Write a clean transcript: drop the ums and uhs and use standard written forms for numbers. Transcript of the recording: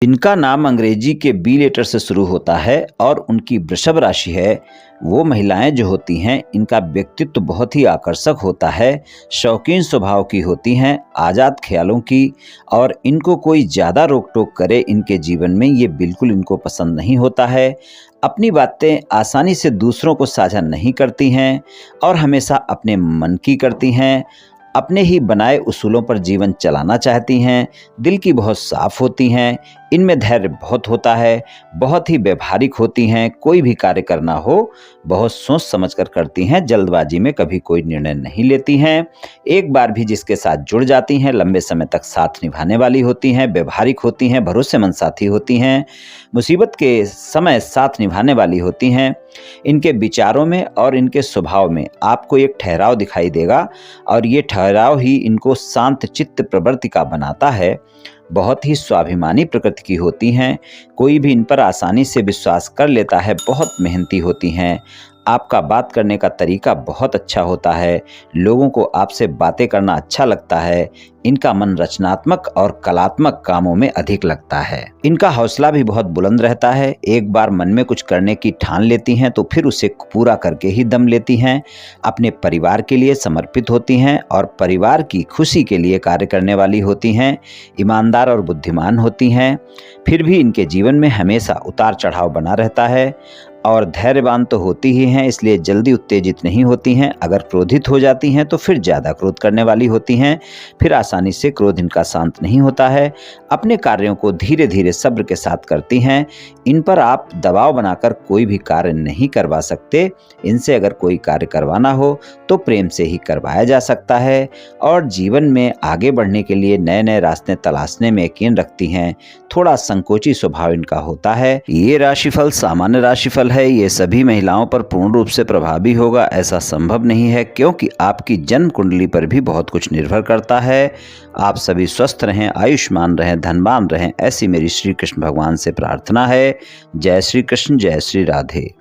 जिनका नाम अंग्रेजी के बी लेटर से शुरू होता है और उनकी वृषभ राशि है, वो महिलाएं जो होती हैं इनका व्यक्तित्व बहुत ही आकर्षक होता है, शौकीन स्वभाव की होती हैं, आज़ाद ख्यालों की। और इनको कोई ज़्यादा रोक टोक करे इनके जीवन में ये बिल्कुल इनको पसंद नहीं होता है। अपनी बातें आसानी से दूसरों को साझा नहीं करती हैं और हमेशा अपने मन की करती हैं। अपने ही बनाए उसूलों पर जीवन चलाना चाहती हैं, दिल की बहुत साफ होती हैं, इनमें धैर्य बहुत होता है, बहुत ही व्यवहारिक होती हैं, कोई भी कार्य करना हो बहुत सोच समझकर करती हैं, जल्दबाजी में कभी कोई निर्णय नहीं लेती हैं। एक बार भी जिसके साथ जुड़ जाती हैं लंबे समय तक साथ निभाने वाली होती हैं, व्यवहारिक होती हैं, भरोसेमंद साथी होती हैं, मुसीबत के समय साथ निभाने वाली होती हैं। इनके विचारों में और इनके स्वभाव में आपको एक ठहराव दिखाई देगा और ये ठहराव ही इनको शांत चित्त प्रवृत्ति का बनाता है। बहुत ही स्वाभिमानी प्रकृति की होती हैं, कोई भी इन पर आसानी से विश्वास कर लेता है, बहुत मेहनती होती हैं। आपका बात करने का तरीका बहुत अच्छा होता है, लोगों को आपसे बातें करना अच्छा लगता है। इनका मन रचनात्मक और कलात्मक कामों में अधिक लगता है। इनका हौसला भी बहुत बुलंद रहता है, एक बार मन में कुछ करने की ठान लेती हैं तो फिर उसे पूरा करके ही दम लेती हैं। अपने परिवार के लिए समर्पित होती हैं और परिवार की खुशी के लिए कार्य करने वाली होती हैं, ईमानदार और बुद्धिमान होती हैं। फिर भी इनके जीवन में हमेशा उतार चढ़ाव बना रहता है और धैर्यवान तो होती ही हैं, इसलिए जल्दी उत्तेजित नहीं होती हैं। अगर क्रोधित हो जाती हैं तो फिर ज़्यादा क्रोध करने वाली होती हैं, फिर आसानी से क्रोध इनका शांत नहीं होता है। अपने कार्यों को धीरे धीरे सब्र के साथ करती हैं। इन पर आप दबाव बनाकर कोई भी कार्य नहीं करवा सकते। इनसे अगर कोई कार्य करवाना हो तो प्रेम से ही करवाया जा सकता है और जीवन में आगे बढ़ने के लिए नए नए रास्ते तलाशने में यकीन रखती हैं। थोड़ा संकोची स्वभाव इनका होता है। ये राशिफल सामान्य राशिफल है, ये सभी महिलाओं पर पूर्ण रूप से प्रभावी होगा ऐसा संभव नहीं है, क्योंकि आपकी जन्म कुंडली पर भी बहुत कुछ निर्भर करता है। आप सभी स्वस्थ रहें, आयुष्मान रहें, धनवान रहें, ऐसी मेरी श्री कृष्ण भगवान से प्रार्थना है। जय श्री कृष्ण, जय श्री राधे।